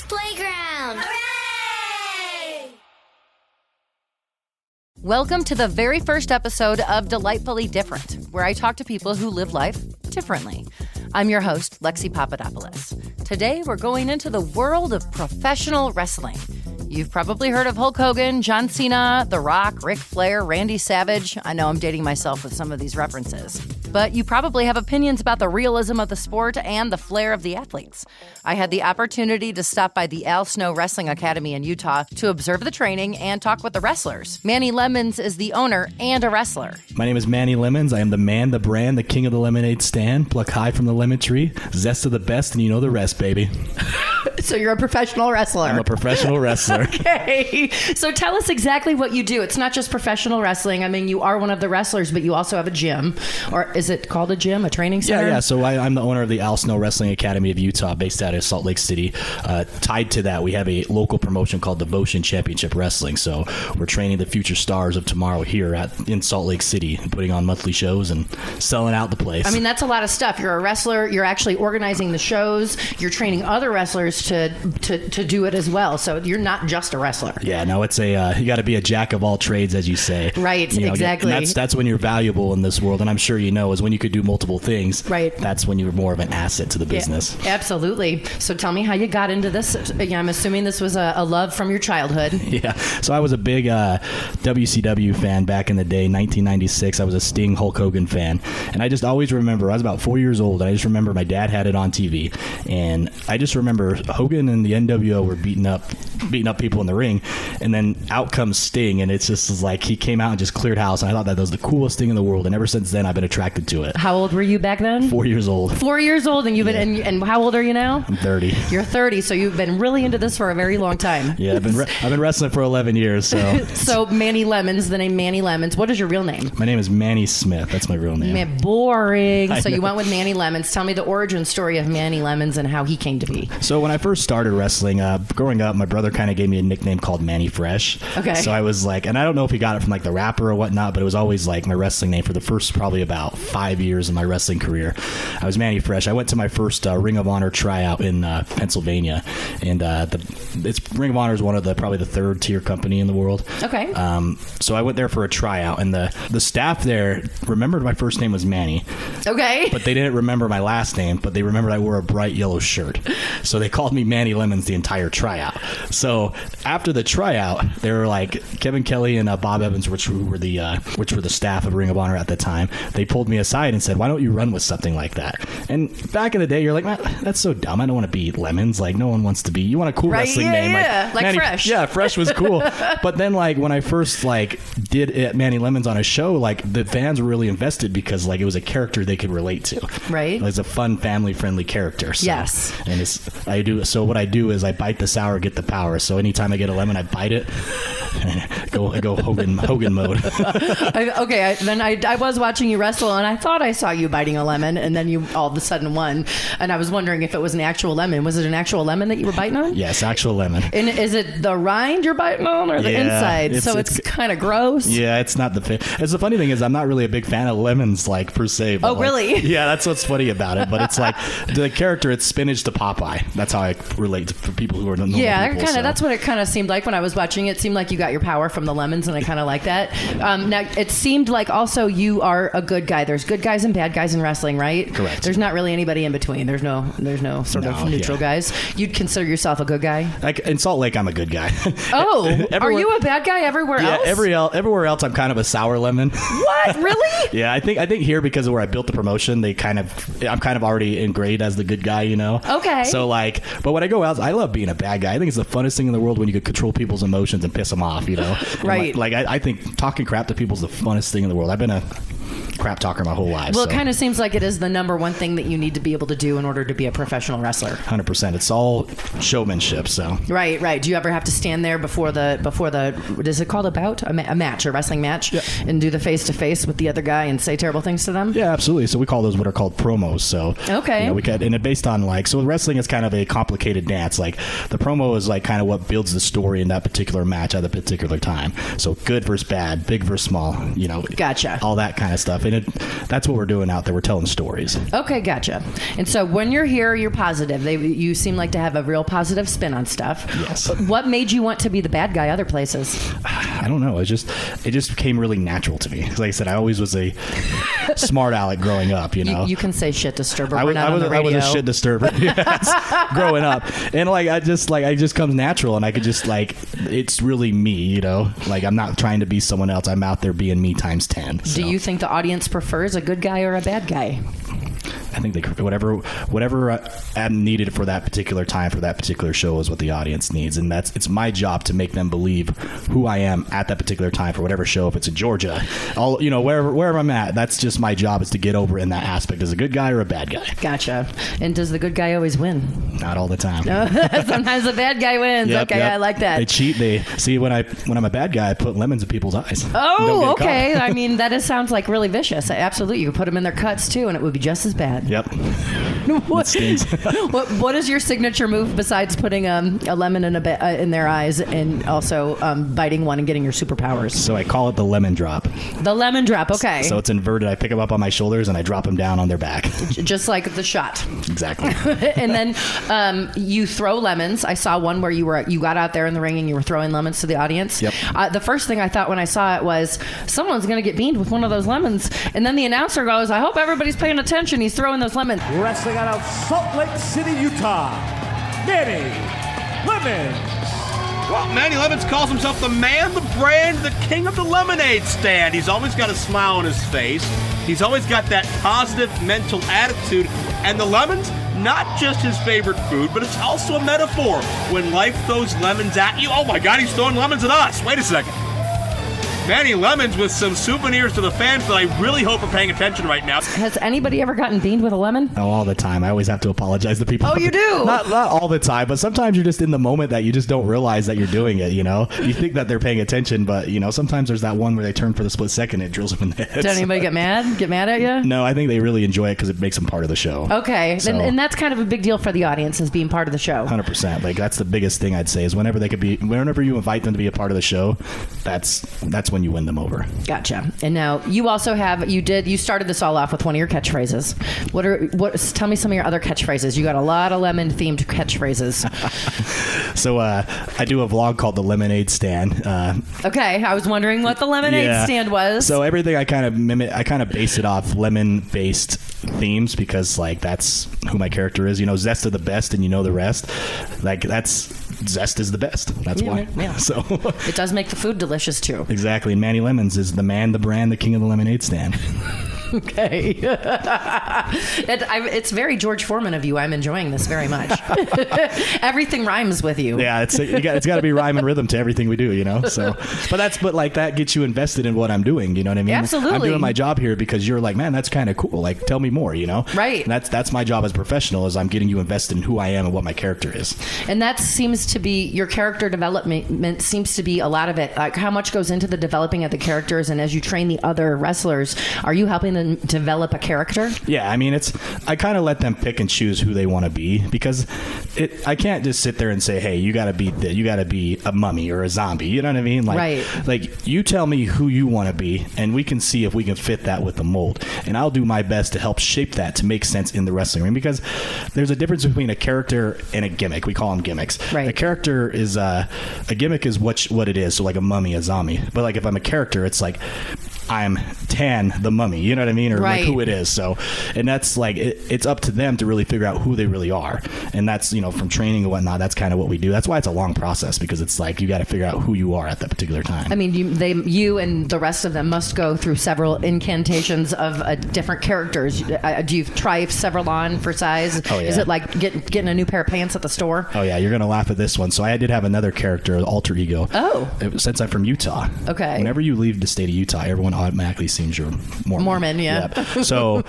Playground! Hooray! Welcome to the very first episode of Delightfully Different, where I talk to people who live life differently. I'm your host, Lexi Papadopoulos. Today, we're going into the world of professional wrestling. You've probably heard of Hulk Hogan, John Cena, The Rock, Ric Flair, Randy Savage. I know I'm dating myself with some of these references. But you probably have opinions about the realism of the sport and the flair of the athletes. I had the opportunity to stop by the Al Snow Wrestling Academy in Utah to observe the training and talk with the wrestlers. Manny Lemons is the owner and a wrestler. My name is Manny Lemons. I am the man, the brand, the king of the lemonade stand. Pluck high from the lemon tree. Zest of the best, and you know the rest, baby. So you're a professional wrestler. I'm a professional wrestler. Okay. So tell us exactly what you do. It's not just professional wrestling. I mean, you are one of the wrestlers, but you also have a gym. Or is it called a gym, a training center? Yeah. So I'm the owner of the Al Snow Wrestling Academy of Utah, based out of Salt Lake City. Tied to that, we have a local promotion called Devotion Championship Wrestling. So we're training the future stars of tomorrow here in Salt Lake City, putting on monthly shows and selling out the place. I mean, that's a lot of stuff. You're a wrestler. You're actually organizing the shows. You're training other wrestlers to do it as well. So you're not just a wrestler. Yeah, no, it's you got to be a jack of all trades, as you say. Right, exactly. And that's when you're valuable in this world, and I'm sure you know, is when you could do multiple things. Right. That's when you're more of an asset to the business. Yeah, absolutely. So tell me how you got into this. I'm assuming this was a love from your childhood. Yeah. So I was a big WCW fan back in the day, 1996. I was a Sting Hulk Hogan fan, and I just always remember, I was about 4 years old, and I just remember my dad had it on TV, and I just remember Hogan and the NWO were beating up people in the ring, and then out comes Sting, and it's just like he came out and just cleared house, and I thought that was the coolest thing in the world, and ever since then I've been attracted to it. How old were you back then? 4 years old. 4 years old, and you've been and how old are you now? I'm 30. You're 30, so you've been really into this for a very long time. Yeah, I've been wrestling for 11 years. So So Manny Lemons, the name Manny Lemons. What is your real name? My name is Manny Smith. That's my real name. Man, boring. So you went with Manny Lemons. Tell me the origin story of Manny Lemons and how he came to be. So when I first started wrestling, growing up, my brother kind of gave me a nickname called Manny Fresh. Okay. So I was like, and I don't know if he got it from like the rapper or whatnot, but it was always like my wrestling name for the first probably about 5 years of my wrestling career. I was Manny Fresh. I went to my first Ring of Honor tryout in Pennsylvania, and Ring of Honor is one of probably the third tier company in the world. Okay. So I went there for a tryout, and the staff there remembered my first name was Manny. Okay. But they didn't remember my last name, but they remembered I wore a bright yellow shirt. So they called me Manny Lemons the entire tryout. So after the tryout, they were like Kevin Kelly and Bob Evans, which were the staff of Ring of Honor at the time. They pulled me aside and said, "Why don't you run with something like that?" And back in the day, you're like, "Man, that's so dumb. I don't want to be Lemons. Like, no one wants to be. You want a cool wrestling name, like Manny, Fresh." Yeah, Fresh was cool. But then, like, when I first did it, Manny Lemons on a show, like the fans were really invested because like it was a character they could relate to. Right. It was a fun, family-friendly character. So, yes. And so what I do is I bite the sour, get the power. So anytime I get a lemon, I bite it. I go Hogan mode. I was watching you wrestle, and I thought I saw you biting a lemon, and then you all of a sudden won. And I was wondering if it was an actual lemon. Was it an actual lemon that you were biting on? Yes, actual lemon. And is it the rind you're biting on, or the inside? It's kind of gross. Yeah, it's not it's the funny thing is I'm not really a big fan of lemons, like per se. But, really? Yeah, that's what's funny about it. But it's like the character, it's spinach to Popeye. That's how I relate for people who are normal people. Yeah, that's what it kind of seemed like when I was watching it. It seemed like you got your power from the lemons, and I kind of like that. Now, it seemed like also you are a good guy. There's good guys and bad guys in wrestling, right? Correct. There's not really anybody in between. There's no sort of neutral guys. You'd consider yourself a good guy? Like in Salt Lake, I'm a good guy. Oh, are you a bad guy everywhere else? Yeah, everywhere else, I'm kind of a sour lemon. What? Really? Yeah, I think here because of where I built the promotion, I'm kind of already ingrained as the good guy, you know. Okay. So but when I go out, I love being a bad guy. I think it's the funnest thing in the world when you could control people's emotions and piss them off, you know. Right. I think talking crap to people is the funnest thing in the world. I've been a crap talker my whole life. Well, it kind of seems like it is the number one thing that you need to be able to do in order to be a professional wrestler. 100%. It's all showmanship. So right. Do you ever have to stand there before the what is it called, a bout, a match, a wrestling match, and do the face to face with the other guy and say terrible things to them? Yeah, absolutely. So we call those what are called promos. So okay, and it's based on so wrestling is kind of a complicated dance. Like the promo is like kind of what builds the story in that particular match at a particular time. So good versus bad, big versus small. Gotcha. All that kind of stuff. And that's what we're doing out there. We're telling stories. Okay, gotcha. And so when you're here, you're positive. You seem like to have a real positive spin on stuff. Yes. What made you want to be the bad guy other places? I don't know. It just came really natural to me. Like I said, I always was a smart aleck growing up, you know. You can say shit disturber. I was a shit disturber, yes, growing up. And like it just comes natural, and I could just like, it's really me, you know. Like I'm not trying to be someone else. I'm out there being me times 10. So. Do you think the audience prefers a good guy or a bad guy? I think whatever I'm needed for that particular time, for that particular show, is what the audience needs, and it's my job to make them believe who I am at that particular time for whatever show. If it's in Georgia, wherever I'm at, that's just my job, is to get over in that aspect as a good guy or a bad guy. Gotcha. And does the good guy always win? Not all the time. Sometimes the bad guy wins. Yep. I like that. They cheat. They see when I'm a bad guy, I put lemons in people's eyes. Oh, okay. I mean, sounds like really vicious. Absolutely, you could put them in their cuts too, and it would be just as bad. Yep. What, it stings. what is your signature move besides putting a lemon in their eyes and also biting one and getting your superpowers? So I call it the lemon drop. The lemon drop, okay. So it's inverted. I pick them up on my shoulders and I drop them down on their back. Just like the shot. Exactly. And then you throw lemons. I saw one where you got out there in the ring and you were throwing lemons to the audience. Yep. The first thing I thought when I saw it was, someone's going to get beamed with one of those lemons. And then the announcer goes, I hope everybody's paying attention. He's throwing those lemons. Wrestling out of Salt Lake City, Utah, Manny Lemons. Well, Manny Lemons calls himself the man, the brand, the king of the lemonade stand. He's always got a smile on his face. He's always got that positive mental attitude. And the lemons, not just his favorite food, but it's also a metaphor. When life throws lemons at you, oh my God, he's throwing lemons at us. Wait a second. Manny Lemons with some souvenirs to the fans that I really hope are paying attention right now. Has anybody ever gotten beamed with a lemon? Oh, all the time. I always have to apologize to people. Oh, you do? Not all the time, but sometimes you're just in the moment that you just don't realize that you're doing it, you know? You think that they're paying attention, but, you know, sometimes there's that one where they turn for the split second and it drills them in the head. Did anybody get mad at you? No, I think they really enjoy it because it makes them part of the show. Okay. So, and that's kind of a big deal for the audience, as being part of the show. 100%. Like, that's the biggest thing I'd say is whenever you invite them to be a part of the show, that's when you win them over. Gotcha. And now you also you started this all off with one of your catchphrases. Tell me some of your other catchphrases. You got a lot of lemon themed catchphrases. So I do a vlog called The Lemonade Stand. Okay. I was wondering what the lemonade stand was. So everything I kind of base it off lemon based themes because like that's who my character is. You know, Zest of the best and you know the rest. Like Zest is the best. That's why. Yeah. So it does make the food delicious too. Exactly. And Manny Lemons is the man, the brand, the king of the lemonade stand. Okay. It's very George Foreman of you. I'm enjoying this very much. Everything rhymes with you. Yeah, it's got to be rhyme and rhythm to everything we do, you know. So, but that gets you invested in what I'm doing. You know what I mean? Absolutely. I'm doing my job here because you're like, man, that's kind of cool. Like, tell me more. You know? Right. And that's my job as a professional is I'm getting you invested in who I am and what my character is. And that seems to be your character development. Seems to be a lot of it. Like how much goes into the developing of the characters, and as you train the other wrestlers, are you helping them develop a character? Yeah, I mean, I kind of let them pick and choose who they want to be because I can't just sit there and say, hey, you got to be a mummy or a zombie. You know what I mean? Like, right. Like you tell me who you want to be, and we can see if we can fit that with the mold. And I'll do my best to help shape that to make sense in the wrestling ring because there's a difference between a character and a gimmick. We call them gimmicks. Right. A character is a gimmick is what it is. So like a mummy, a zombie. But like if I'm a character, it's like I'm Tan the Mummy, you know what I mean? Or right. like who it is. So, and that's like, it's up to them to really figure out who they really are. And that's, you know, from training and whatnot, that's kind of what we do. That's why it's a long process because it's like, you got to figure out who you are at that particular time. I mean, you and the rest of them must go through several incantations of different characters. Do you try several on for size? Oh, yeah. Is it like getting a new pair of pants at the store? Oh yeah. You're going to laugh at this one. So I did have another character, alter ego. Oh. Since I'm from Utah. Okay. Whenever you leave the state of Utah, everyone automatically seems you're Mormon. Mormon, yeah. Yep. So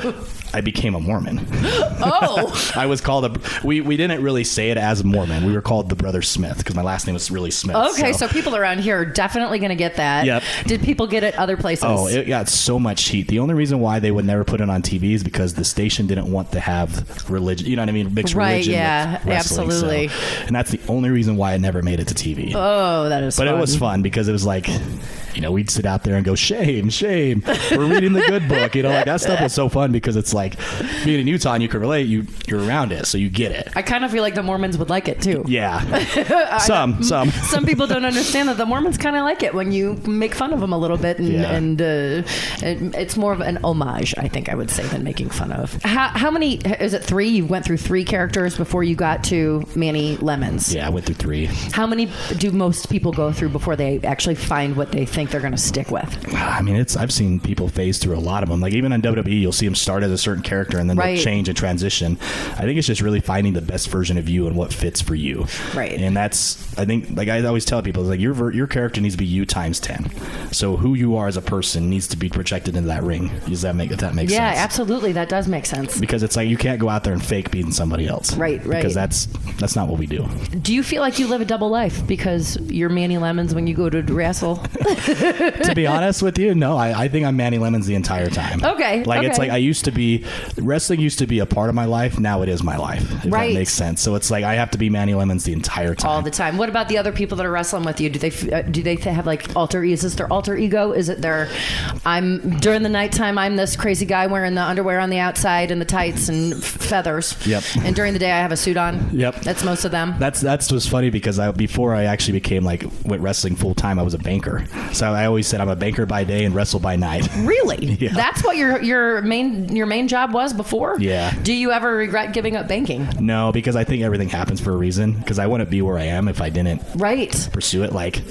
I became a Mormon. Oh. I was called we didn't really say it as Mormon. We were called the Brother Smith because my last name was really Smith. Okay, so people around here are definitely going to get that. Yep. Did people get it other places? Oh, it got so much heat. The only reason why they would never put it on TV is because the station didn't want to have religion. You know what I mean? Mixed religion. Yeah, with wrestling, absolutely. So, and that's the only reason why it never made it to TV. Oh, that is. But fun. it was fun because it was like we'd sit out there and go, shame, we're reading the good book. Like that stuff was so fun because it's like being in Utah and you can relate, you're around it, so you get it. I kind of feel like the Mormons would like it too. Yeah. Some people don't understand that the Mormons kind of like it when you make fun of them a little bit, and it's more of an homage, I think I would say, than making fun of. How many, is it 3? You went through 3 characters before you got to Manny Lemons. Yeah, I went through 3. How many do most people go through before they actually find what they think they're going to stick with? I mean, I've seen people phase through a lot of them. Like even on WWE, you'll see them start as a certain character and then they'll change and transition. I think it's just really finding the best version of you and what fits for you. Right. And that's, I think, like I always tell people, it's like your character needs to be you times 10. So who you are as a person needs to be projected into that ring. Does that make sense? Yeah, absolutely. That does make sense. Because it's like you can't go out there and fake beating somebody else. Right. Because that's not what we do. Do you feel like you live a double life because you're Manny Lemons when you go to wrestle? To be honest with you, no. I think I'm Manny Lemons the entire time. Okay. Like it's like wrestling used to be a part of my life. Now it is my life. If that makes sense. So it's like I have to be Manny Lemons the entire time. All the time. What about the other people that are wrestling with you? Do they have like alter? Is this their alter ego? Is it their? During the nighttime, I'm this crazy guy wearing the underwear on the outside and the tights and feathers. Yep. And during the day, I have a suit on. Yep. That's most of them. That's what's funny because before I actually became went wrestling full time, I was a banker. So I always said I'm a banker by day and wrestle by night. Really? Yeah. That's what your main job was before? Yeah. Do you ever regret giving up banking? No, because I think everything happens for a reason. Because I wouldn't be where I am if I didn't pursue it. Like,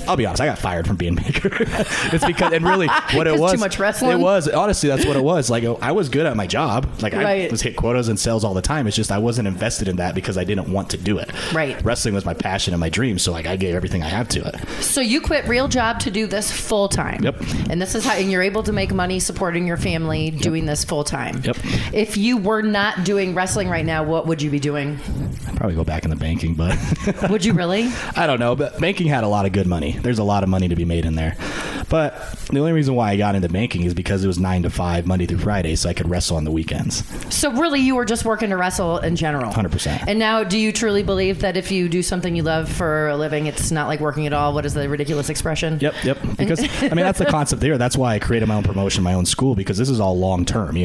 I'll be honest, I got fired from being banker. It's because, and really, what it was, too much wrestling. It was honestly that's what it was. Like I was good at my job. Like I was hit quotas and sales all the time. It's just I wasn't invested in that because I didn't want to do it. Right. Wrestling was my passion and my dream, so I gave everything I have to it. So you quit real job to do this full time. Yep. And this is how, and you're able to make money supporting your family doing this full time. Yep. If you were not doing wrestling right now, what would you be doing? I'd probably go back into banking, but would you really? I don't know, but banking had a lot of good money. There's a lot of money to be made in there. But the only reason why I got into banking is because it was 9 to 5, Monday through Friday, so I could wrestle on the weekends. So really, you were just working to wrestle in general? 100%. And now, do you truly believe that if you do something you love for a living, it's not like working at all? What is the ridiculous expression? Yep. Because, I mean, that's the concept there. That's why I created my own promotion, my own school, because this is all long term,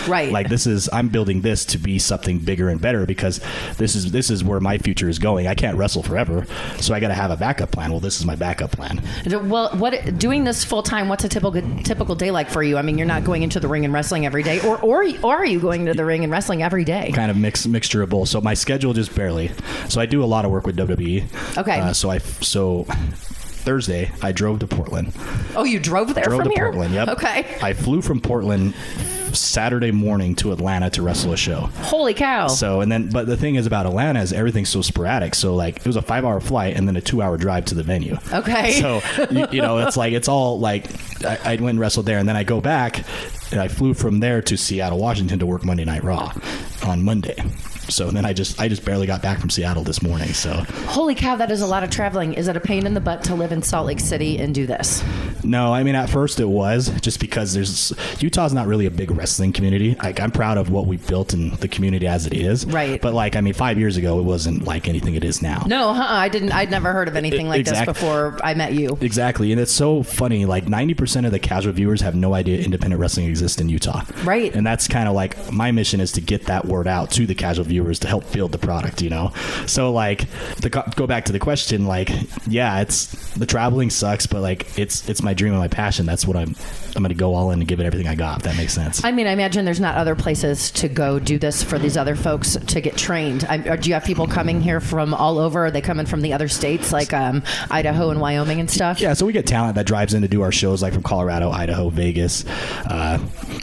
Right. Like I'm building this to be something bigger and better because this is where my future is going. I can't wrestle forever, so I got to have a backup plan. Well, this is my backup plan. Well, doing this full time, what's a typical day like for you? I mean, you're not going into the ring and wrestling every day, or are you going to the ring and wrestling every day? Kind of mixture of both. So my schedule just barely. So I do a lot of work with WWE. Okay. So Thursday I drove to Portland. Oh, you drove there from here? Portland. Yep. Okay. I flew from Portland Saturday morning to Atlanta to wrestle a show. Holy cow. So, but the thing is about Atlanta is everything's so sporadic. So like it was a 5-hour flight and then a 2-hour drive to the venue. Okay. So, it's all like I went and wrestled there and then I go back and I flew from there to Seattle, Washington to work Monday Night Raw on Monday. So then I just barely got back from Seattle this morning. So holy cow, that is a lot of traveling. Is it a pain in the butt to live in Salt Lake City and do this? No, I mean at first it was just because Utah's not really a big wrestling community. Like I'm proud of what we built in the community as it is. Right. But 5 years ago it wasn't like anything it is now. No, I'd never heard of anything like this before I met you. Exactly, and it's so funny. Like 90% of the casual viewers have no idea independent wrestling exists in Utah. Right. And that's kind of like my mission is to get that word out to the casual viewers to help build the product, So go back to the question, it's the traveling sucks, but it's my dream and my passion. That's what I'm going to go all in and give it everything I got, if that makes sense. I mean, I imagine there's not other places to go do this for these other folks to get trained. Do you have people coming here from all over? Are they coming from the other states like Idaho and Wyoming and stuff? Yeah, so we get talent that drives in to do our shows from Colorado, Idaho, Vegas.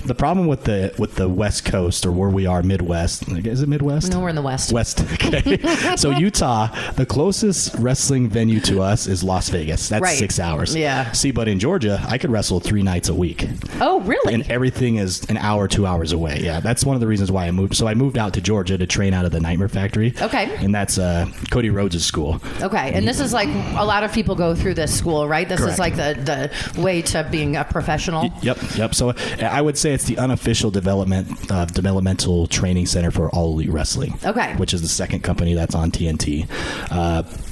The problem with the West Coast or where we are, Midwest, is it Midwest? No, we're in the West. West, okay. So Utah, the closest wrestling venue to us is Las Vegas. That's 6 hours. Yeah. See, but in Georgia, I could wrestle 3 nights a week. Oh, really? And everything is an hour, 2 hours away. Yeah, that's one of the reasons why I moved. So I moved out to Georgia to train out of the Nightmare Factory. Okay. And that's Cody Rhodes' school. Okay. And this is a lot of people go through this school, right? This is the way to being a professional. Yep. So I would say it's the unofficial developmental training center for All Elite Wrestling. Okay. Which is the second company that's on TNT.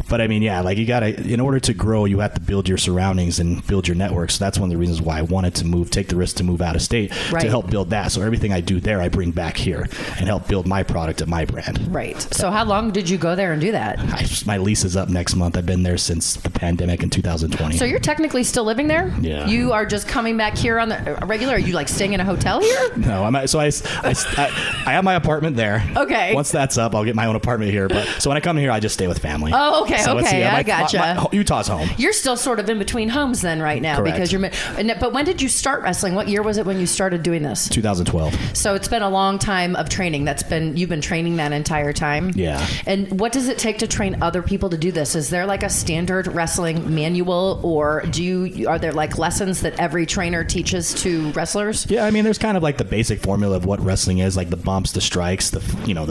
But I mean, you gotta, in order to grow, you have to build your surroundings and build major networks. So that's one of the reasons why I wanted to take the risk to move out of state to help build that. So everything I do there, I bring back here and help build my product at my brand. Right. So how long did you go there and do that? My lease is up next month. I've been there since the pandemic in 2020. So you're technically still living there? Yeah. You are just coming back here on the regular? Are you like staying in a hotel here? No, I have my apartment there. Okay. Once that's up, I'll get my own apartment here. But so when I come here, I just stay with family. Oh, okay. So Okay. I gotcha. Utah's home. You're still sort of in between homes then right now. Correct. Because but when did you start wrestling? What year was it when you started doing this? 2012. So it's been a long time of training. You've been training that entire time? Yeah. And what does it take to train other people to do this? Is there like a standard wrestling manual, or are there like lessons that every trainer teaches to wrestlers? Yeah, I mean, there's kind of like the basic formula of what wrestling is, like the bumps, the strikes, the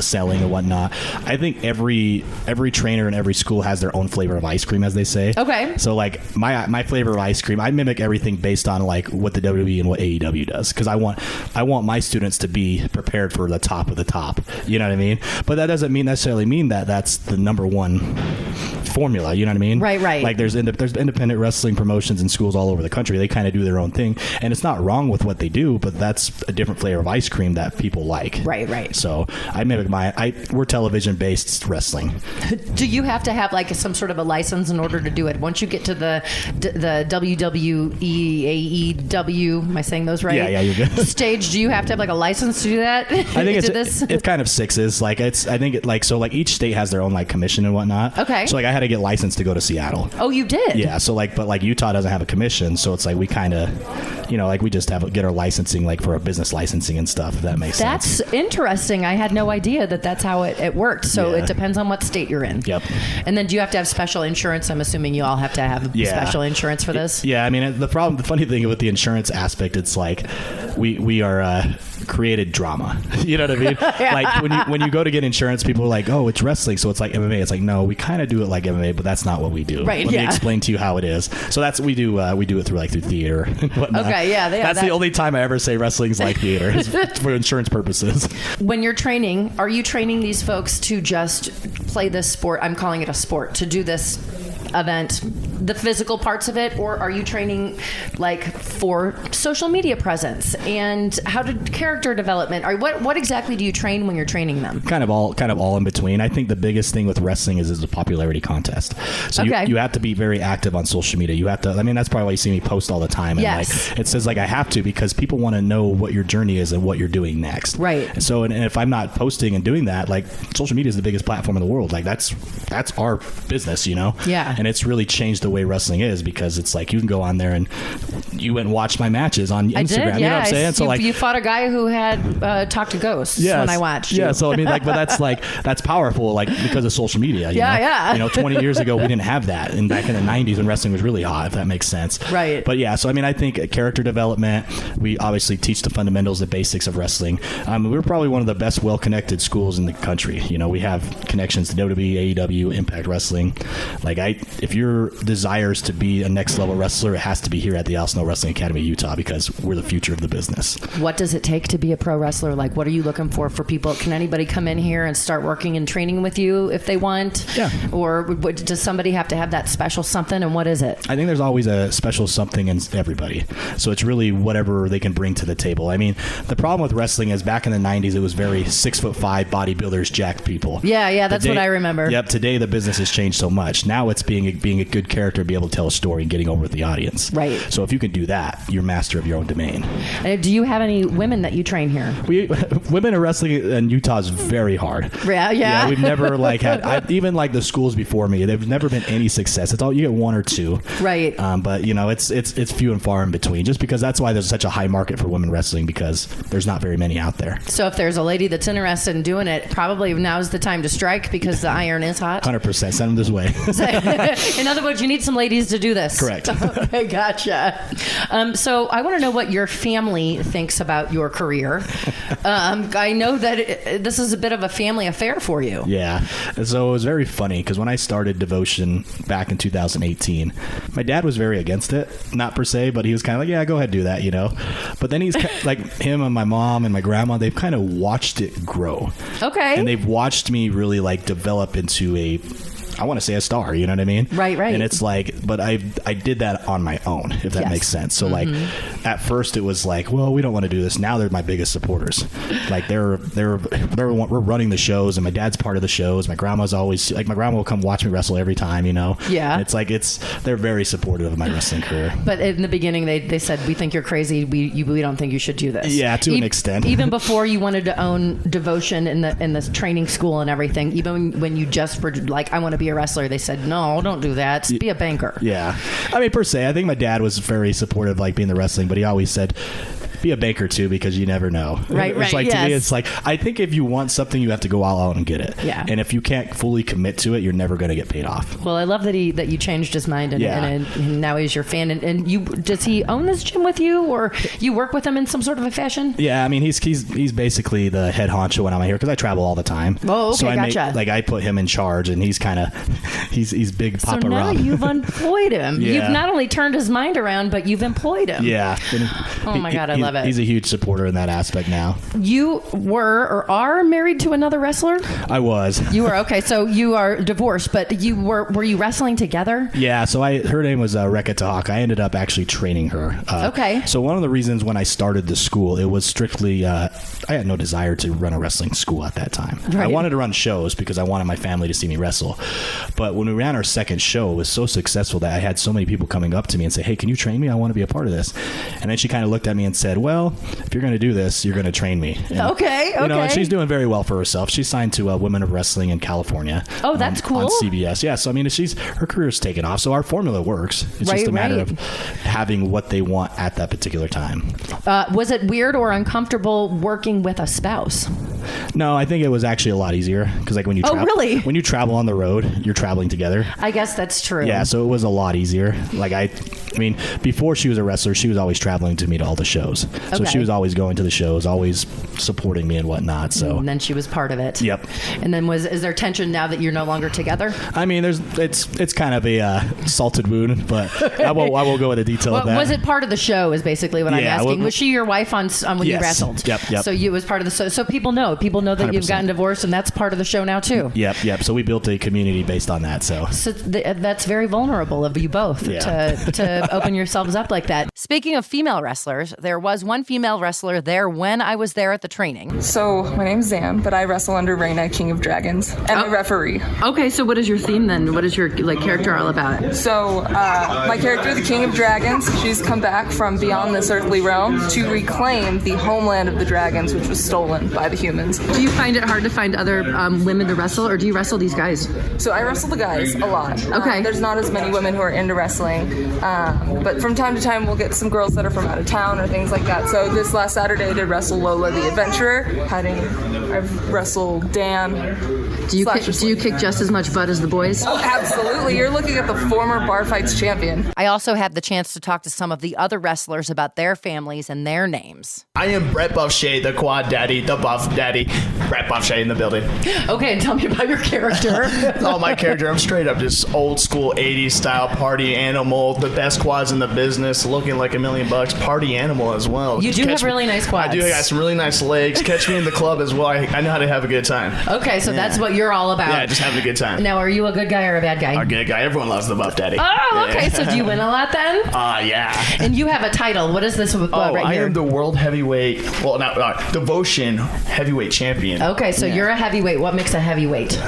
selling and whatnot. I think every trainer in every school has their own flavor of ice cream, as they say. Okay. So like my flavor of ice cream, I mimic everything based on like what the WWE and what AEW does, because I want my students to be prepared for the top of the top. You know what I mean? But that doesn't necessarily mean that that's the number one formula. You know what I mean? Right. Like there's independent wrestling promotions in schools all over the country. They kind of do their own thing, and it's not wrong with what they do, but that's a different flavor of ice cream that people like. Right. So I mimic we're television based wrestling. Do you have to have like some sort of a license in order to do it? Once you get to the WWE, AEW, am I saying those right? Yeah, you're good. Stage, do you have to have like a license to do that? I think it's kind of sixes. Like each state has their own like commission and whatnot. Okay. So like I had to get licensed to go to Seattle. Oh, you did? Yeah. So but Utah doesn't have a commission, so it's like we kind of, we just get our licensing like for a business licensing and stuff. If that makes sense. That's interesting. I had no idea that's how it worked. So it depends on what state you're in. Yep. And then do you have to have special insurance? I'm assuming you all have to have special insurance for this. Yeah. I mean, the funny thing with the insurance aspect, it's like we are created drama. You know what I mean? Like when you go to get insurance, people are like, oh, it's wrestling, so it's like MMA. It's like, no, we kind of do it like MMA, but that's not what we do. Right. Let me explain to you how it is. So that's we do it through theater and whatnot. Okay. Yeah. That's the only time I ever say wrestling's like theater is for insurance purposes. When you're training, are you training these folks to just play this sport? I'm calling it a sport, to do this event, the physical parts of it, or are you training like for social media presence and how to character development, or what exactly do you train when you're training them? Kind of all in between. I think the biggest thing with wrestling is a popularity contest. So you have to be very active on social media. You have to. I mean, that's probably why you see me post all the time. And like it says like I have to, because people want to know what your journey is and what you're doing next. Right. And so and if I'm not posting and doing that, like social media is the biggest platform in the world. Like that's our business, Yeah. And it's really changed the way wrestling is, because it's like you can go on there and you went and watch my matches on Instagram. I did, yeah. You know what I'm saying? So you fought a guy who had talked to ghosts when I watched. Yeah. So I mean, but that's powerful, like because of social media. Yeah. 20 years ago we didn't have that, and back in the 90s when wrestling was really hot, if that makes sense. Right. But yeah, so I mean, I think character development. We obviously teach the fundamentals, the basics of wrestling. We're probably one of the best, well-connected schools in the country. We have connections to WWE, AEW, Impact Wrestling. If your desires to be a next level wrestler, it has to be here at the Al Snow Wrestling Academy, Utah, because we're the future of the business. What does it take to be a pro wrestler? Like, what are you looking for people? Can anybody come in here and start working and training with you if they want? Yeah. Or does somebody have to have that special something, and what is it? I think there's always a special something in everybody. So it's really whatever they can bring to the table. I mean, the problem with wrestling is back in the 90s, it was very 6'5" bodybuilders, jacked people. Yeah, that's what I remember. Yep. Today the business has changed so much. Now it's being a good character, be able to tell a story and getting over with the audience. Right. So if you can do that, you're master of your own domain. Do you have any women that you train here? Women in wrestling in Utah is very hard. Yeah. We've never had even the schools before me. There's never been any success. It's all you get one or two. Right. But it's few and far in between. Just because that's why there's such a high market for women wrestling, because there's not very many out there. So if there's a lady that's interested in doing it, probably now's the time to strike, because the iron is hot. 100%. Send them this way. In other words, you need some ladies to do this. Correct. Okay, gotcha. So I want to know what your family thinks about your career. I know that this is a bit of a family affair for you. Yeah. So it was very funny, because when I started Devotion back in 2018, my dad was very against it. Not per se, but he was kind of like, yeah, go ahead, do that, But then he's like, him and my mom and my grandma, they've kind of watched it grow. Okay. And they've watched me really develop into I want to say a star, you know what I mean? Right. And it's like, but I did that on my own, if that makes sense. So like at first it was like, well, we don't want to do this. Now they're my biggest supporters. Like we're running the shows, and my dad's part of the shows. My grandma's always like, my grandma will come watch me wrestle every time, you know? Yeah. And it's like, they're very supportive of my wrestling career. But in the beginning, they said, we think you're crazy. We don't think you should do this. Yeah, to an extent. Even before you wanted to own Devotion in the training school and everything, even when you just were like, I want to be a wrestler, they said, no, don't do that. Be a banker. Yeah. I mean, per se, I think my dad was very supportive, like being the wrestling, but he always said, be a banker too, because you never know. Right. It's like, to me, it's like, I think if you want something, you have to go all out and get it. Yeah. And if you can't fully commit to it, you're never going to get paid off. Well, I love that you changed his mind and now he's your fan. And does he own this gym with you, or you work with him in some sort of a fashion? Yeah, I mean, he's basically the head honcho when I'm here, because I travel all the time. Oh, okay, so gotcha. I put him in charge, and he's kind of he's big Papa So now Rob. you've employed him. Yeah. You've not only turned his mind around, but you've employed him. Yeah. Oh my God, I love it. He's a huge supporter in that aspect now. You were or are married to another wrestler? I was. You were, okay. So you are divorced, but were you wrestling together? Yeah, so her name was Rekha Tahak. I ended up actually training her. Okay. So one of the reasons when I started the school, it was strictly, I had no desire to run a wrestling school at that time. Right. I wanted to run shows because I wanted my family to see me wrestle. But when we ran our second show, it was so successful that I had so many people coming up to me and say, hey, can you train me? I want to be a part of this. And then she kind of looked at me and said, well, if you're going to do this, you're going to train me. And, Okay. You know, and she's doing very well for herself. She's signed to Women of Wrestling in California. Oh, that's cool. On CBS. Yeah, so I mean, her career's taken off. So our formula works. It's just a matter of having what they want at that particular time. Was it weird or uncomfortable working with a spouse? No, I think it was actually a lot easier, because like when you really? when you travel on the road, you're traveling together. I guess that's true. Yeah, so it was a lot easier. Like I mean, before she was a wrestler, she was always traveling to me to all the shows. So she was always going to the shows, always supporting me and whatnot. So and then she was part of it. Yep. And then is there tension now that you're no longer together? I mean, it's kind of a salted wound, but I won't go into detail of that. Was it part of the show? Is basically what I'm asking. Was she your wife on when you wrestled? Yep. So it was part of the show. So people know that you've 100%. gotten divorced, and that's part of the show now too. Yep. So we built a community based on that. So that's very vulnerable of you both to open yourselves up like that. Speaking of female wrestlers, there was one female wrestler there when I was there at the training. So my name's Zan, but I wrestle under Reina, King of Dragons, and a referee. Okay, so what is your theme then? What is your character all about? So my character, the King of Dragons, she's come back from beyond this earthly realm to reclaim the homeland of the dragons, which was stolen by the humans. Do you find it hard to find other women to wrestle, or do you wrestle these guys? So I wrestle the guys a lot. Okay. There's not as many women who are into wrestling, but from time to time we'll get some girls that are from out of town or things like that. So this last Saturday I did wrestle Lola the Adventurer. I've wrestled Dan. Do you kick just as much butt as the boys? Oh, absolutely. You're looking at the former Bar Fights champion. I also had the chance to talk to some of the other wrestlers about their families and their names. I am Brett Buffshay, the quad daddy, the buff daddy. Brett Buffshay in the building. Okay, and tell me about your character. Oh, my character, I'm straight up just old school 80s style party animal, the best quads in the business, looking like $1 million, party animal as well. You do have really nice quads. I do. I got some really nice legs. Catch me in the club as well. I know how to have a good time. Okay, so that's what you're all about. Yeah, just having a good time. Now, are you a good guy or a bad guy? A good guy. Everyone loves the buff daddy. Oh, okay. So do you win a lot then? Yeah. And you have a title. What is this right I here? am the world heavyweight, well, not Devotion heavyweight champion. Okay, so you're a heavyweight. What makes a heavyweight?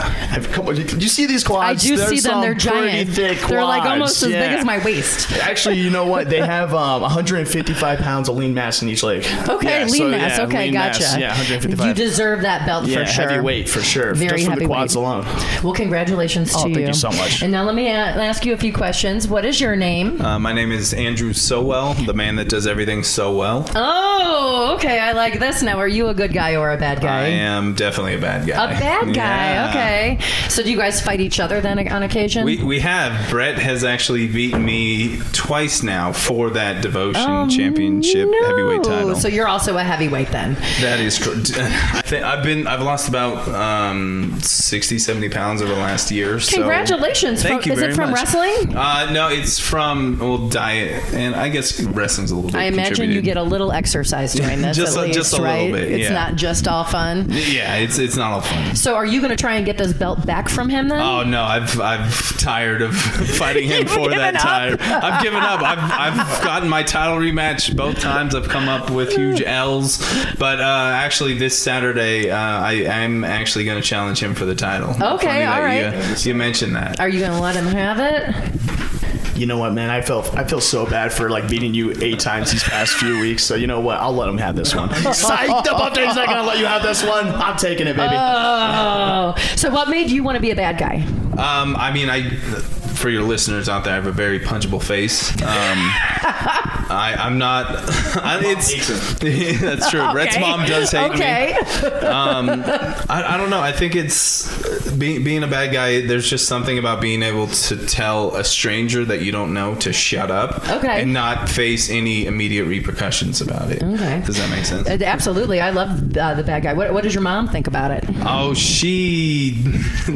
Did you see these quads? I do see them. They're giant. Thick They're like quads. almost as big as my waist. Actually, you know what? They have 155 pounds of lean mass in each leg. Okay, lean mass. Okay, lean gotcha. Mass. Yeah, 155. You deserve that belt for sure. Heavyweight for sure. Very just for heavyweight. the quads alone. Well, congratulations to you. Thank you so much. And now let me ask you a few questions. What is your name? My name is Andrew Sowell, the man that does everything so well. Oh, okay. I like this. Now, are you a good guy or a bad guy? I am definitely a bad guy. A bad guy. Yeah. Okay. So do you guys fight each other then on occasion? We have. Brett has actually beaten me twice now for that Devotion Championship heavyweight title. So you're also a heavyweight then? That is true. I think I've lost about 60, 70 pounds over the last year. Congratulations. So thank you very much. Is it from wrestling? No, it's from diet, and I guess wrestling a little bit. I imagine you get a little exercise doing this, just at least, just a right? little bit. It's not just all all fun. Yeah, it's not all fun. So are you going to try and get this belt back from him then? Oh no, I've tired of fighting him for that title. I've given up. I've gotten my title rematch both times. I've come up with huge L's, but actually this Saturday I am actually going to challenge him for the title. Okay, all right. You mentioned that. Are you going to let him have it? You know what, man? I feel so bad for like beating you 8 times these past few weeks. So you know what? I'll let him have this one. Psyched up there. He's not gonna let you have this one. I'm taking it, baby. Oh. So what made you want to be a bad guy? I mean, for your listeners out there, I have a very punchable face. I'm not. That's true. Okay. Rhett's mom does hate me. Okay. I don't know. I think it's being a bad guy. There's just something about being able to tell a stranger that you don't know to shut up. Okay. And not face any immediate repercussions about it. Okay. Does that make sense? Absolutely. I love the bad guy. What does your mom think about it? Oh, she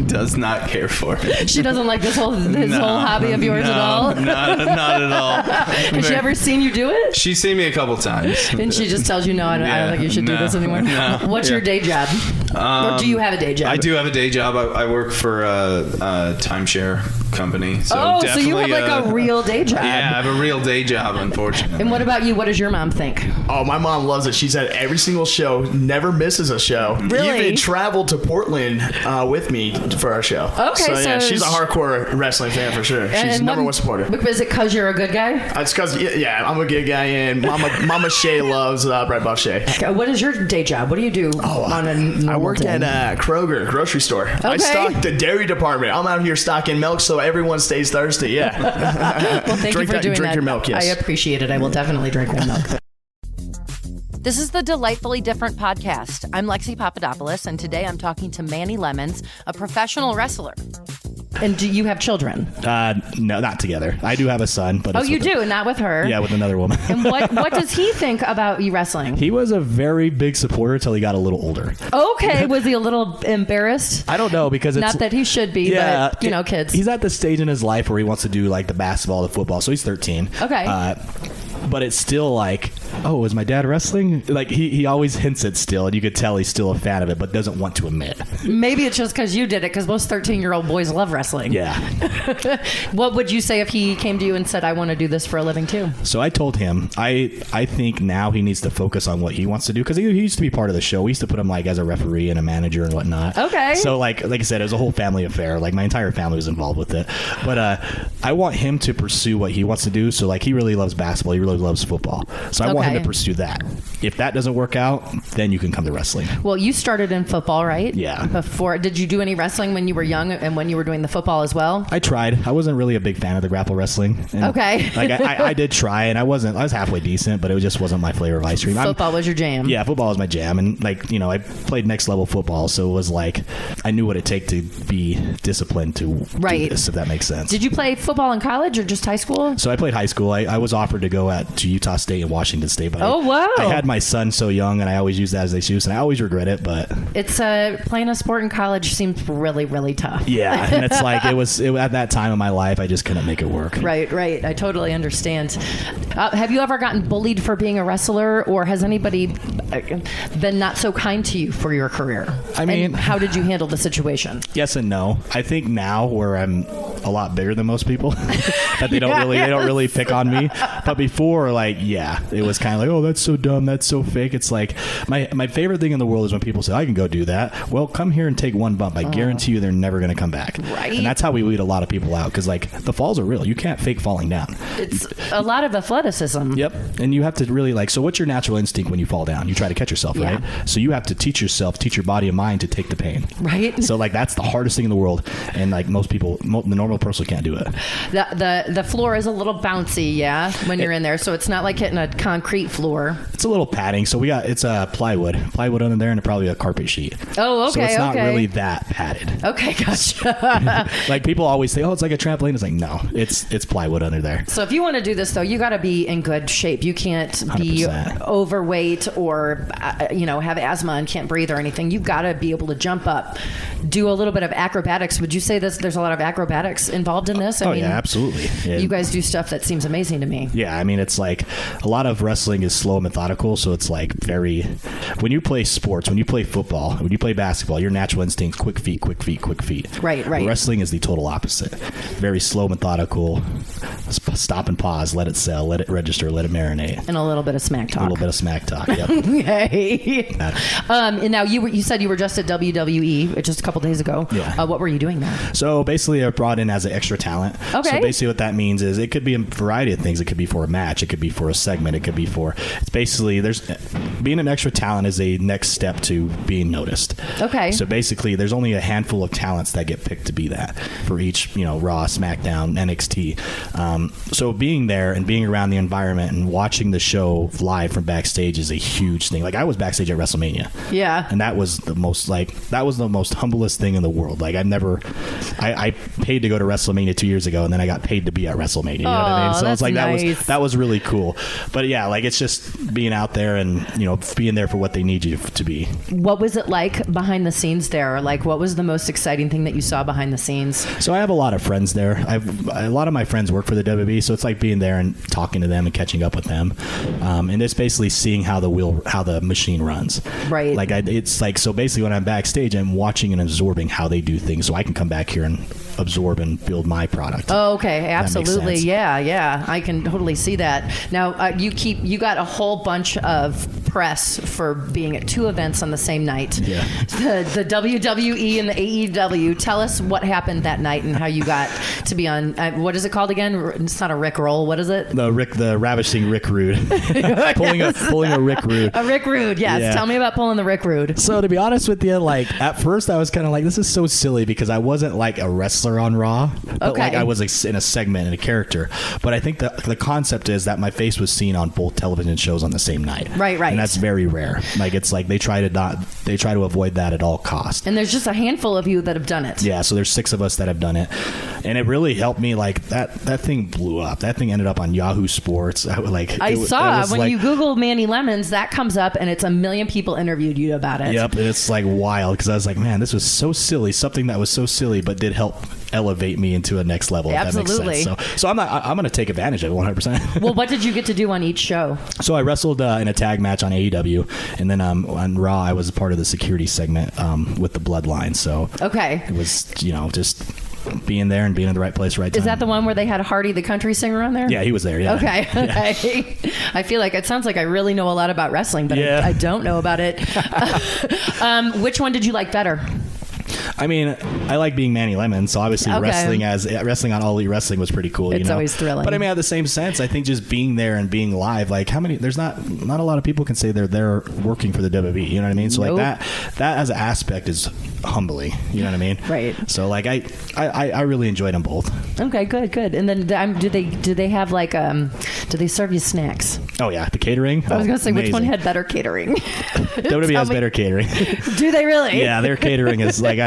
does not care for it. She doesn't like this whole hobby of yours at all? Not at all. Has she ever seen you do it? She's seen me a couple times. And she just tells you, no, I don't think you should do this anymore. No, What's your day job? Or do you have a day job? I do have a day job. I work for a timeshare company. So so you have like a real day job. Yeah, I have a real day job, unfortunately. And what about you? What does your mom think? Oh, my mom loves it. She's at every single show, never misses a show. Really? Even traveled to Portland with me for our show. Okay, so yeah, so she's a hardcore wrestling fan for sure. She's number one supporter. Is it because you're a good guy? It's because, yeah, I'm a good guy, and Mama Shay loves Brett Buff Shay. What is your day job? What do you do on a normal I work day? at Kroger grocery store. Okay. I stock the dairy department. I'm out here stocking milk so everyone stays thirsty. Yeah. Well, thank you for doing that. Drink your milk, yes. I appreciate it. I will definitely drink my milk. This is the Delightfully Different podcast. I'm Lexi Papadopoulos, and today I'm talking to Manny Lemons, a professional wrestler. And do you have children? No, not together. I do have a son, but you do, not with her. Yeah, with another woman. And what does he think about you wrestling? He was a very big supporter until he got a little older. Okay, was he a little embarrassed? I don't know because it's not that he should be, but kids. He's at the stage in his life where he wants to do like the basketball, the football. So he's 13. Okay. But it's still like, oh, is my dad wrestling? Like he always hints it still, and you could tell he's still a fan of it, but doesn't want to admit. Maybe it's just because you did it, because most 13-year-old boys love wrestling. Yeah. What would you say if he came to you and said, I want to do this for a living too? So I told him, I think now he needs to focus on what he wants to do, because he used to be part of the show. We used to put him like as a referee and a manager and whatnot. Okay. So like I said, it was a whole family affair. Like my entire family was involved with it. But I want him to pursue what he wants to do. So like he really loves basketball. He really loves football. So I want him to pursue that. If that doesn't work out, then you can come to wrestling. Well, you started in football, right? Yeah. Before, did you do any wrestling when you were young and when you were doing the football as well? I tried. I wasn't really a big fan of the grapple wrestling. And okay. Like I did try, and I was halfway decent, but it just wasn't my flavor of ice cream. Football was your jam. Yeah, football was my jam, and like I played next level football, so it was like I knew what it take to be disciplined to do this, if that makes sense. Did you play football in college or just high school? So I played high school. I was offered to go to Utah State and Washington State, but I had my son so young, and I always used that as an excuse, and I always regret it. But it's playing a sport in college seems really, really tough. Yeah, and it's like it was at that time of my life, I just couldn't make it work. Right. I totally understand. Have you ever gotten bullied for being a wrestler, or has anybody been not so kind to you for your career? I mean, and how did you handle the situation? Yes and no. I think now where I'm a lot bigger than most people, that they don't really pick on me. But before, it was kind of like, oh, that's so dumb, that's so fake. It's like my favorite thing in the world is when people say, I can go do that. Well, come here and take one bump. I guarantee you they're never going to come back. Right. And that's how we weed a lot of people out, because the falls are real. You can't fake falling down. It's a lot of athleticism. Yep. And you have to really so what's your natural instinct when you fall down? You try to catch yourself, right? So you have to teach your body and mind to take the pain. Right. So that's the hardest thing in the world, and most people, the normal person can't do it. The floor is a little bouncy, when you're in there, so it's not like hitting a concrete floor. It's a little padding, so it's plywood under there, and probably a carpet sheet. Oh, okay. So it's not really that padded. Okay, gotcha. People always say, oh, it's like a trampoline. It's like, no, it's plywood under there. So if you want to do this, though, you got to be in good shape. You can't 100%. be overweight or have asthma and can't breathe or anything. You've got to be able to jump up, do a little bit of acrobatics. Would you say there's a lot of acrobatics guys involved in this? I mean, yeah, absolutely. Yeah. You guys do stuff that seems amazing to me. Yeah, I mean, it's like a lot of wrestling is slow and methodical, so it's like very. When you play sports, when you play football, when you play basketball, your natural instinct, quick feet, quick feet, quick feet. Right. Wrestling is the total opposite. Very slow, methodical. Stop and pause. Let it sell. Let it register. Let it marinate. And a little bit of smack talk. A little bit of smack talk. Yep. Okay. And now you said you were just at WWE just a couple days ago. Yeah. What were you doing there? So basically, I brought in as an extra talent. Okay. So basically, what that means is it could be a variety of things. It could be for a match. It could be for a segment. It could be for. It's basically being an extra talent is a next step to being noticed. Okay. So basically, there's only a handful of talents that get picked to be that for each, Raw, SmackDown, NXT. So being there and being around the environment and watching the show live from backstage is a huge thing. Like I was backstage at WrestleMania. Yeah. And that was the most humblest thing in the world. Like I paid to go to WrestleMania 2 years ago, and then I got paid to be at WrestleMania. You know what I mean? So it's like nice. that was really cool. But yeah, like it's just being out there and being there for what they need you to be. What was it like behind the scenes there? Like, what was the most exciting thing that you saw behind the scenes? So I have a lot of friends there. A lot of my friends work for the WWE, so it's like being there and talking to them and catching up with them, and it's basically seeing how the machine runs. Right. Like it's like, so basically when I'm backstage, I'm watching and absorbing how they do things, so I can come back here and absorb and build my product. Oh, okay, absolutely. Sense. Yeah, I can totally see that. Now, you got a whole bunch of press for being at two events on the same night. Yeah. The WWE and the AEW. Tell us what happened that night and how you got to be on. What is it called again? It's not a Rick roll. What is it? The ravishing Rick Rude. pulling a Rick Rude. A Rick Rude. Yes. Yeah. Tell me about pulling the Rick Rude. So to be honest with you, like at first I was kind of like, this is so silly because I wasn't like a wrestler on Raw, but Okay. like I was in a segment and a character. But I think the concept is that my face was seen on both television shows on the same night. Right. And that's very rare. Like it's like they try to avoid that at all costs. And there's just a handful of you that have done it. Yeah, so there's 6 of us that have done it, and it really helped me. Like that thing blew up. That thing ended up on Yahoo Sports. I saw when you Google Manny Lemons, that comes up, and it's 1 million people interviewed you about it. Yep, and it's like wild because I was like, man, this was so silly. Something that was so silly, but did help elevate me into a next level. Absolutely. If that makes sense. So I'm going to take advantage of it 100%. Well, what did you get to do on each show? So I wrestled in a tag match on AEW, and then on Raw I was a part of the security segment with the Bloodline. So Okay. it was just being there and being in the right place, right time. Is that the one where they had Hardy the country singer on there? Yeah, he was there. Yeah. Okay. Yeah. Okay. I feel like it sounds like I really know a lot about wrestling, but Yeah. I don't know about it. Which one did you like better? I mean, I like being Manny Lemon, so obviously Okay. wrestling on All Elite Wrestling was pretty cool. It's always thrilling. But I mean, at the same sense, I think just being there and being live, like there's not a lot of people can say they're there working for the WWE. You know what I mean? So Nope. like that as an aspect is humbling. You know what I mean? Right. So like I really enjoyed them both. Okay, good. And then do they have like do they serve you snacks? Oh yeah, the catering. I was gonna say which one amazing. had better catering? WWE has me. better catering. Do they really? Yeah, their catering is like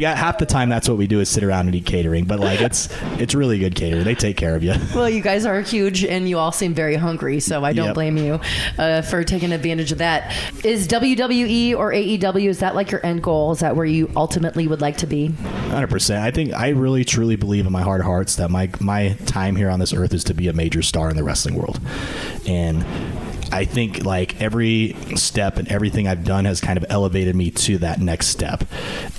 half the time that's what we do is sit around and eat catering, but like it's really good catering. They take care of you. Well, you guys are huge, and you all seem very hungry, so I don't Yep. blame you for taking advantage of that. Is WWE or AEW, is that like your end goal? Is that where you ultimately would like to be? 100%. I think I really truly believe in my heart of hearts that my time here on this earth is to be a major star in the wrestling world. And I think like every step and everything I've done has kind of elevated me to that next step.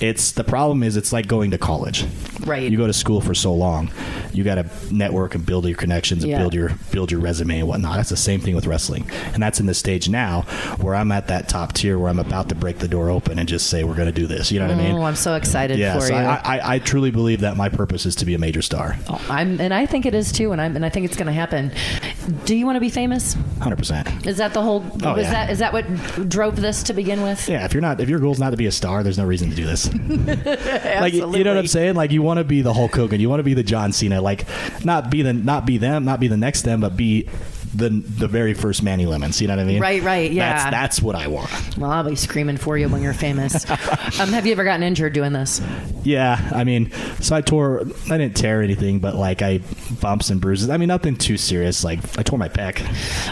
The problem is it's like going to college. Right. You go to school for so long, you got to network and build your connections and Yeah. build your resume and whatnot. That's the same thing with wrestling, and that's in the stage now where I'm at that top tier where I'm about to break the door open and just say we're going to do this. You know what I mean? Oh, I'm so excited Yeah. for So you. I truly believe that my purpose is to be a major star. And I think it is too, and I think it's going to happen. Do you want to be famous? 100%. Is that the whole? Oh, is yeah. that what drove this to begin with? Yeah, if your goal's not to be a star, there's no reason to do this. Like, you know what I'm Absolutely. saying? Like, you want to be the Hulk Hogan, you want to be the John Cena, like not be the next them, but be the very first Manny Lemons. You know what I mean? Right. Yeah. That's what I want. Well, I'll be screaming for you when you're famous. Have you ever gotten injured doing this? Yeah, I mean, so I didn't tear anything, but like I bumps and bruises. I mean, nothing too serious. Like I tore my pec.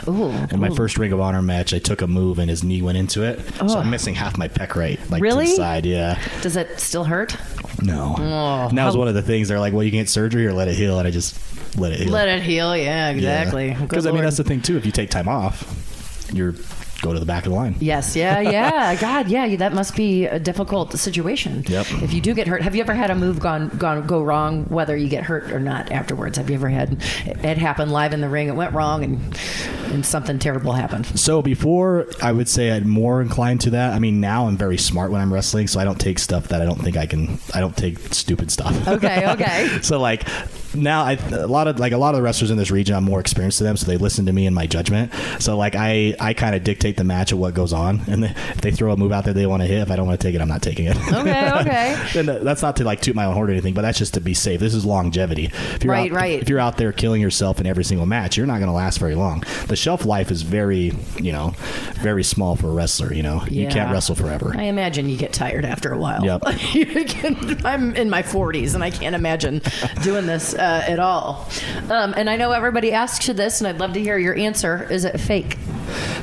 Ooh. In my first Ring of Honor match, I took a move and his knee went into it. So Oh. I'm missing half my pec right, like Really? to the side. Yeah. Does it still hurt? No. Oh, and that was one of the things. They're like, well, you can get surgery or let it heal. And I just let it heal. Let it heal. Yeah, exactly. Because, I mean, that's the thing, too. If you take time off, you're go to the back of the line. Yes. Yeah. God. Yeah. That must be a difficult situation. Yep. If you do get hurt, have you ever had a move go wrong, whether you get hurt or not afterwards? Have you ever had it happen live in the ring? It went wrong and something terrible happened. So before, I would say I'm more inclined to that. I mean, now I'm very smart when I'm wrestling, so I don't take stuff that I don't think I can. I don't take stupid stuff. Okay. So like now, a lot of the wrestlers in this region, I'm more experienced to them, so they listen to me and my judgment. So like I kind of dictate the match of what goes on, and if they throw a move out there they want to hit, if I don't want to take it, I'm not taking it. Okay. And that's not to like toot my own horn or anything, but that's just to be safe. This is longevity. If you're if you're out there killing yourself in every single match, you're not going to last very long. The shelf life is very small for a wrestler. You can't wrestle forever. I imagine you get tired after a while. Yep. I'm in my 40s and I can't imagine doing this at all. And I know everybody asks you this, and I'd love to hear your answer. Is it fake?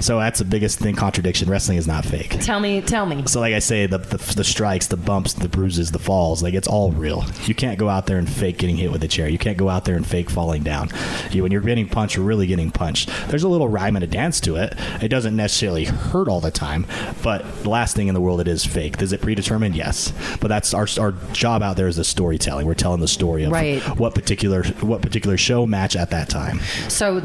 So that's the biggest thing. Contradiction. Wrestling is not fake. Tell me. So like I say, the strikes, the bumps, the bruises, the falls, like it's all real. You can't go out there and fake getting hit with a chair. You can't go out there and fake falling down. When you're getting punched, you're really getting punched. There's a little rhyme and a dance to it. It doesn't necessarily hurt all the time, but the last thing in the world, it is fake. Is it predetermined? Yes. But that's our job out there is the storytelling. We're telling the story of what particular show match at that time. So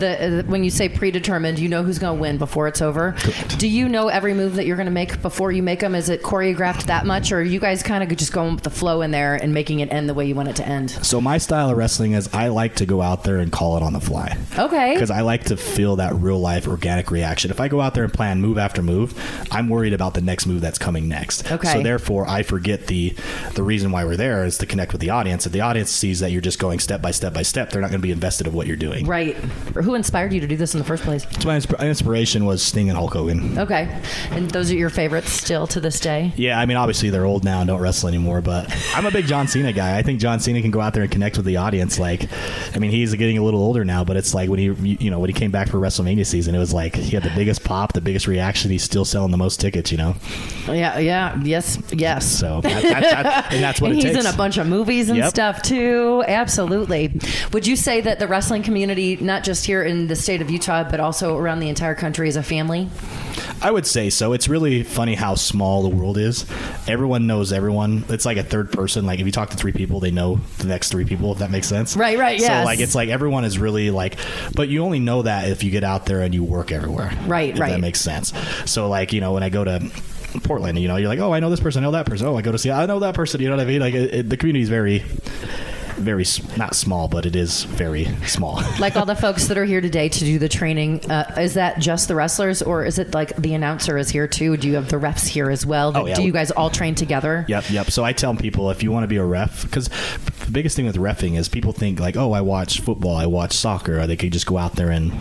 when you say predetermined, you know who's going to win before it's over. Correct. Do you know every move that you're going to make before you make them? Is it choreographed that much, or are you guys kind of just going with the flow in there and making it end the way you want it to end? So my style of wrestling is I like to go out there and call it on the fly. Okay. Because I like to feel that real life organic reaction. If I go out there and plan move after move, I'm worried about the next move that's coming next. Okay. So therefore, I forget the reason why we're there is to connect with the audience. If the audience sees that you're just going step by step by step, they're not going to be invested in what you're doing. Right. Who inspired you to do this in the first place? So my inspiration was Sting and Hulk Hogan. Okay. And those are your favorites still to this day? Yeah, I mean, obviously they're old now and don't wrestle anymore, but I'm a big John Cena guy. I think John Cena can go out there and connect with the audience. Like, I mean, he's getting a little older now, but it's like when he came back for WrestleMania season, it was like he had the biggest pop, the biggest reaction. He's still selling the most tickets, Yeah, yes. So that's what and it takes. He's in a bunch of movies and stuff too. Absolutely. Would you say that the wrestling community, not just here in the state of Utah, but also around the entire country, is a family? I would say so. It's really funny how small the world is. Everyone knows everyone. It's like a third person. Like if you talk to three people, they know the next three people, if that makes sense. Right, yes. So like it's like everyone is really like, but you only know that if you get out there and you work everywhere. Right. If that makes sense. So like, when I go to Portland, you're like, oh, I know this person, I know that person. Oh, I go to see, I know that person. You know what I mean? Like the community is very not small, but it is very small. Like all the folks that are here today to do the training, is that just the wrestlers, or is it like the announcer is here too? Do you have the refs here as well? Oh, yeah. Do you guys all train together? Yep. So I tell people, if you want to be a ref, because the biggest thing with reffing is people think like, oh, I watch football, I watch soccer, or they could just go out there and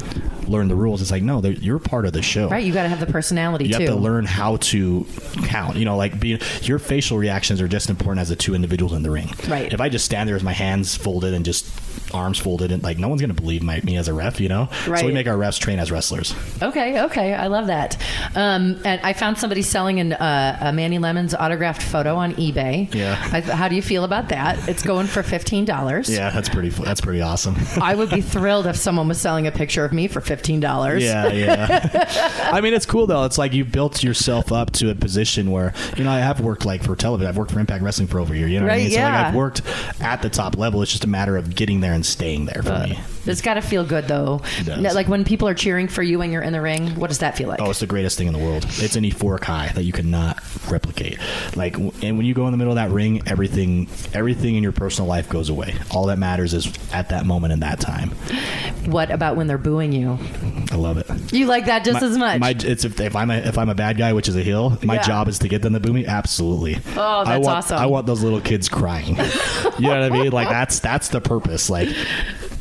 learn the rules. It's like, no, you're part of the show. Right, you got to have the personality too. You have to learn how to count. Your facial reactions are just as important as the two individuals in the ring. Right. If I just stand there with my hands folded and just arms folded, and like no one's going to believe me as a ref, Right. So we make our refs train as wrestlers. Okay, I love that. And I found somebody selling a Manny Lemon's autographed photo on eBay. Yeah. How do you feel about that? It's going for $15. Yeah, that's pretty awesome. I would be thrilled if someone was selling a picture of me for $15. Yeah. I mean, it's cool though. It's like you built yourself up to a position where, I have worked like for television. I've worked for Impact Wrestling for over a year. You know what I mean? So like I've worked at the top level. It's just a matter of getting there and staying there for me. It's got to feel good though. It does. Like when people are cheering for you when you're in the ring, what does that feel like? Oh, it's the greatest thing in the world. It's an euphoric high that you cannot replicate. Like, and when you go in the middle of that ring, everything in your personal life goes away. All that matters is at that moment in that time. What about when they're booing you? I love it. You like that just as much? If I'm a bad guy, which is a heel, my job is to get them to boo me. Absolutely. Oh, that's awesome. I want those little kids crying. You know what I mean? Like that's the purpose. Like,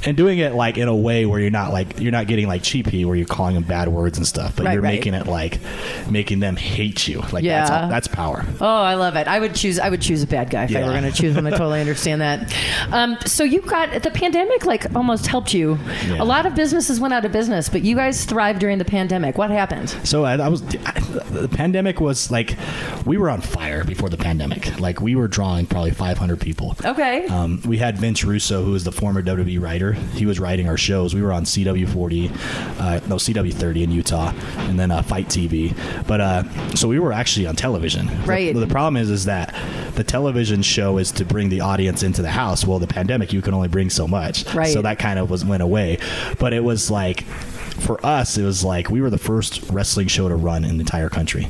And doing it like in a way where you're not getting like cheap heat where you're calling them bad words and stuff, but you're making it like making them hate you. Like that's power. Oh, I love it. I would choose a bad guy if I were going to choose one. I totally understand that. So you got the pandemic like almost helped you. Yeah. A lot of businesses went out of business, but you guys thrived during the pandemic. What happened? So the pandemic was like, we were on fire before the pandemic. Like we were drawing probably 500 people. Okay. We had Vince Russo, who is the former WWE writer. He was writing our shows. We were on CW30 in Utah, and then Fight TV. But so we were actually on television. Right. The problem is that the television show is to bring the audience into the house. Well, the pandemic, you can only bring so much. Right. So that kind of went away. But it was like, for us, it was like we were the first wrestling show to run in the entire country.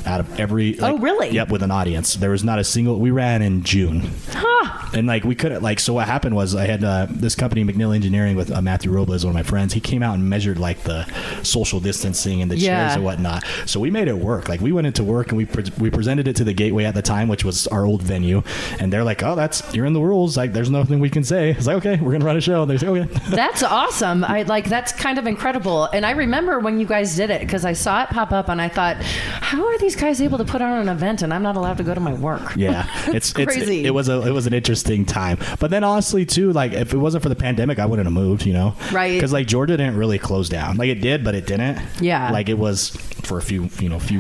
Out of every... oh, really? Yep, with an audience. There was not a single... We ran in June. Huh. And like we couldn't... Like, so what happened was I had this company, McNeil Engineering, with Matthew Robles, one of my friends. He came out and measured like the social distancing and the chairs and whatnot. So we made it work. Like we went into work and we presented it to the Gateway at the time, which was our old venue. And they're like, oh, you're in the rules. Like there's nothing we can say. It's like, okay, we're going to run a show. And they say, okay. That's awesome. That's kind of incredible. And I remember when you guys did it because I saw it pop up and I thought, how are these guys able to put on an event and I'm not allowed to go to my work? Yeah, it's crazy. It was an interesting time. But then honestly too, like if it wasn't for the pandemic, I wouldn't have moved. Right? Because like Georgia didn't really close down. Like it did, but it didn't. Yeah. Like it was for a few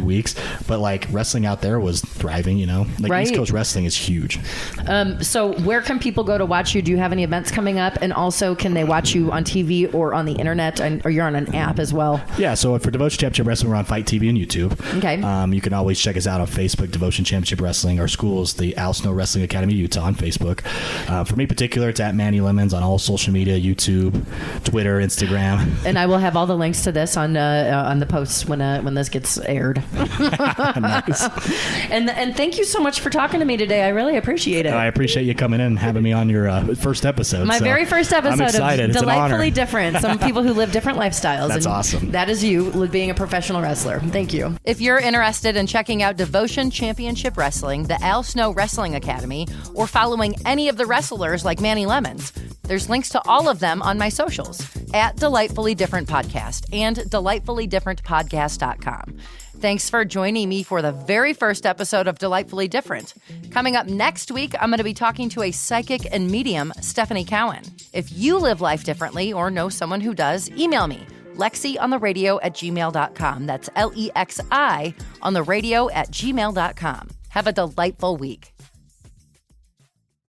weeks. But like wrestling out there was thriving. Like right. East Coast wrestling is huge. So where can people go to watch you? Do you have any events coming up? And also, can they watch you on TV or on the internet? Or you're on an app as well? Yeah. So for Devotion Championship Wrestling, we're on Fight TV and YouTube. Okay. You can always check us out on Facebook, Devotion Championship Wrestling. Our school is the Al Snow Wrestling Academy Utah on Facebook. For me in particular, it's at Manny Lemons on all social media, YouTube, Twitter, Instagram. And I will have all the links to this on the posts when this gets aired. Nice. And thank you so much for talking to me today. I really appreciate it. I appreciate you coming in and having me on your first episode. My very first episode I'm excited. of It's Delightfully Different. Some people who live different lifestyles. That's awesome. That is you being a professional wrestler. Thank you. If you're interested in checking out Devotion Championship Wrestling, the Al Snow Wrestling Academy, or following any of the wrestlers like Manny Lemons, there's links to all of them on my socials at Delightfully Different Podcast and delightfullydifferentpodcast.com. Thanks for joining me for the very first episode of Delightfully Different. Coming up next week, I'm going to be talking to a psychic and medium, Stephanie Cowan. If you live life differently or know someone who does, email me, lexiontheradio@gmail.com. That's LEXI on the radio@gmail.com. Have a delightful week.